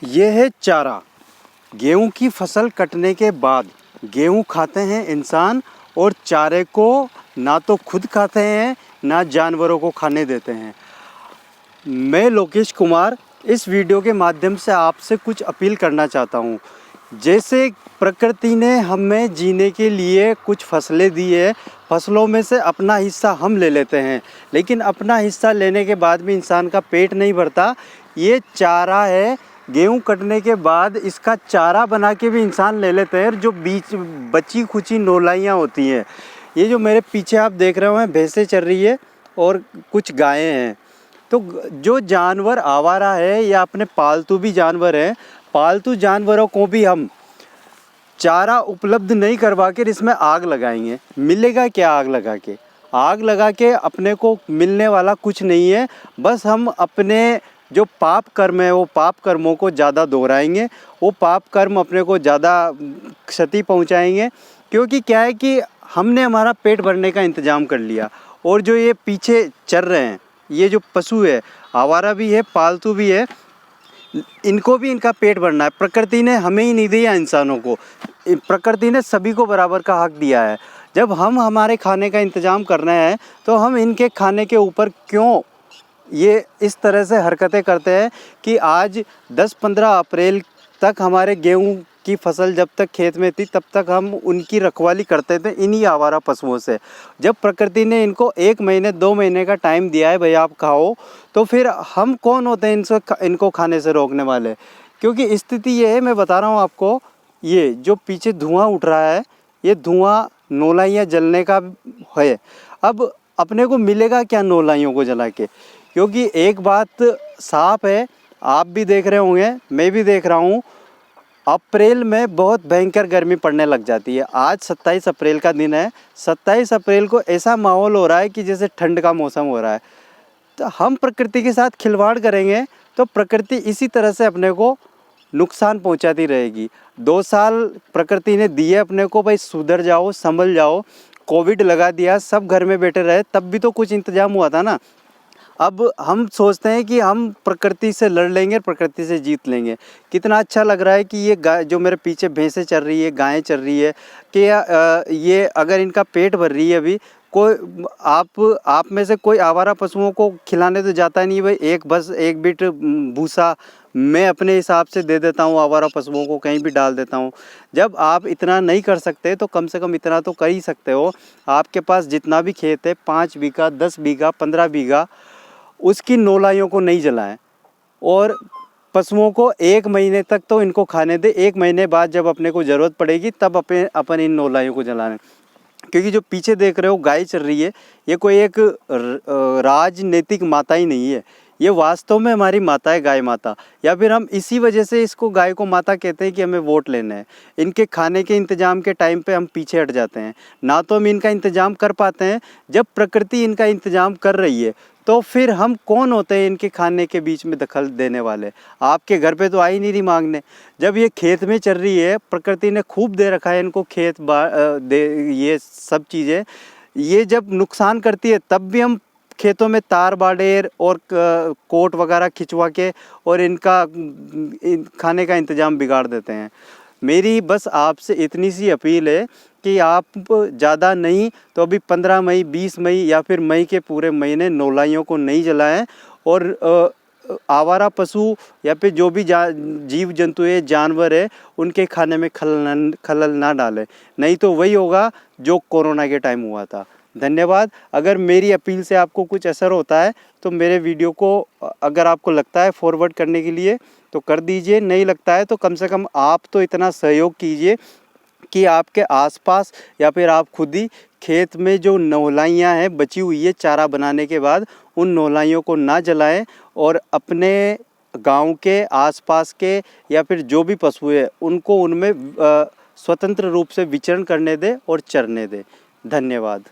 ये है चारा। गेहूं की फसल कटने के बाद गेहूं खाते हैं इंसान, और चारे को ना तो खुद खाते हैं ना जानवरों को खाने देते हैं। मैं लोकेश कुमार इस वीडियो के माध्यम से आपसे कुछ अपील करना चाहता हूँ। जैसे प्रकृति ने हमें जीने के लिए कुछ फसलें दी है, फसलों में से अपना हिस्सा हम ले लेते हैं, लेकिन अपना हिस्सा लेने के बाद भी इंसान का पेट नहीं भरता। ये चारा है, गेहूं कटने के बाद इसका चारा बना के भी इंसान ले लेते हैं। जो बीच बची खुची नौलाइयाँ होती हैं, ये जो मेरे पीछे आप देख रहे हो, भैंसें चल रही है और कुछ गायें हैं। तो जो जानवर आवारा है या अपने पालतू भी जानवर हैं, पालतू जानवरों को भी हम चारा उपलब्ध नहीं करवा कर इसमें आग लगाएंगे। मिलेगा क्या आग लगा के? आग लगा के अपने को मिलने वाला कुछ नहीं है। बस हम अपने जो पाप कर्म है वो पाप कर्मों को ज़्यादा दोहराएंगे, वो पाप कर्म अपने को ज़्यादा क्षति पहुंचाएंगे। क्योंकि क्या है कि हमने हमारा पेट भरने का इंतज़ाम कर लिया, और जो ये पीछे चल रहे हैं, ये जो पशु है, आवारा भी है पालतू भी है, इनको भी इनका पेट भरना है। प्रकृति ने हमें ही नहीं दिया इंसानों को, प्रकृति ने सभी को बराबर का हक दिया है। जब हम हमारे खाने का इंतज़ाम कर रहे हैं तो हम इनके खाने के ऊपर क्यों ये इस तरह से हरकतें करते हैं कि आज 10-15 अप्रैल तक हमारे गेहूं की फसल जब तक खेत में थी तब तक हम उनकी रखवाली करते थे इन्हीं आवारा पशुओं से। जब प्रकृति ने इनको 1 महीने 2 महीने का टाइम दिया है, भैया आप खाओ, तो फिर हम कौन होते हैं इनको खाने से रोकने वाले? क्योंकि स्थिति ये है, मैं बता रहा हूँ आपको, ये जो पीछे धुआं उठ रहा है, ये धुआं नौलाइयाँ जलने का है। अब अपने को मिलेगा क्या नौलाइयों को जला के? क्योंकि एक बात साफ है, आप भी देख रहे होंगे, मैं भी देख रहा हूँ, अप्रैल में बहुत भयंकर गर्मी पड़ने लग जाती है। आज 27 अप्रैल का दिन है। 27 अप्रैल को ऐसा माहौल हो रहा है कि जैसे ठंड का मौसम हो रहा है। तो हम प्रकृति के साथ खिलवाड़ करेंगे तो प्रकृति इसी तरह से अपने को नुकसान पहुंचाती रहेगी। 2 साल प्रकृति ने दिए अपने को, भाई सुधर जाओ, संभल जाओ। कोविड लगा दिया, सब घर में बैठे रहे, तब भी तो कुछ इंतजाम हुआ था ना। अब हम सोचते हैं कि हम प्रकृति से लड़ लेंगे, प्रकृति से जीत लेंगे। कितना अच्छा लग रहा है कि ये गाय जो मेरे पीछे भैंसें चल रही है, गायें चल रही है, कि ये अगर इनका पेट भर रही है अभी, कोई आप में से कोई आवारा पशुओं को खिलाने तो जाता नहीं भाई, बस एक बिट भूसा मैं अपने हिसाब से दे देता हूँ, आवारा पशुओं को कहीं भी डाल देता हूँ। जब आप इतना नहीं कर सकते तो कम से कम इतना तो कर ही सकते हो। आपके पास जितना भी खेत है, 5 बीघा, 10 बीघा, 15 बीघा, उसकी नौलाइयों को नहीं जलाएं, और पशुओं को 1 महीने तक तो इनको खाने दे। 1 महीने बाद जब अपने को ज़रूरत पड़ेगी तब अपन इन नौलाइयों को जलाएं। क्योंकि जो पीछे देख रहे हो गाय चल रही है, ये कोई एक राजनीतिक माता ही नहीं है, ये वास्तव में हमारी माता है, गाय माता। या फिर हम इसी वजह से इसको गाय को माता कहते हैं कि हमें वोट लेना है। इनके खाने के इंतजाम के टाइम पे हम पीछे हट जाते हैं, ना तो हम इनका इंतजाम कर पाते हैं। जब प्रकृति इनका इंतजाम कर रही है तो फिर हम कौन होते हैं इनके खाने के बीच में दखल देने वाले? आपके घर पे तो आ ही नहीं रही मांगने। जब ये खेत में चल रही है, प्रकृति ने खूब दे रखा है इनको खेत ये सब चीज़ें, ये जब नुकसान करती है तब भी हम खेतों में तार बाड़ेर और कोट वगैरह खिंचवा के और इनका खाने का इंतज़ाम बिगाड़ देते हैं। मेरी बस आपसे इतनी सी अपील है कि आप ज़्यादा नहीं तो अभी 15 मई, 20 मई या फिर मई के पूरे महीने नौलाइयों को नहीं जलाएं, और आवारा पशु या फिर जो भी जीव जंतु है, जानवर है, उनके खाने में खलल ना डालें। नहीं तो वही होगा जो कोरोना के टाइम हुआ था। धन्यवाद। अगर मेरी अपील से आपको कुछ असर होता है तो मेरे वीडियो को अगर आपको लगता है फॉरवर्ड करने के लिए तो कर दीजिए, नहीं लगता है तो कम से कम आप तो इतना सहयोग कीजिए कि आपके आसपास या फिर आप खुद ही खेत में जो नौलाइयाँ हैं बची हुई है चारा बनाने के बाद, उन नौलाइयों को ना जलाएं, और अपने गांव के आसपास के या फिर जो भी पशु है उनको उनमें स्वतंत्र रूप से विचरण करने दें और चरने दें। धन्यवाद।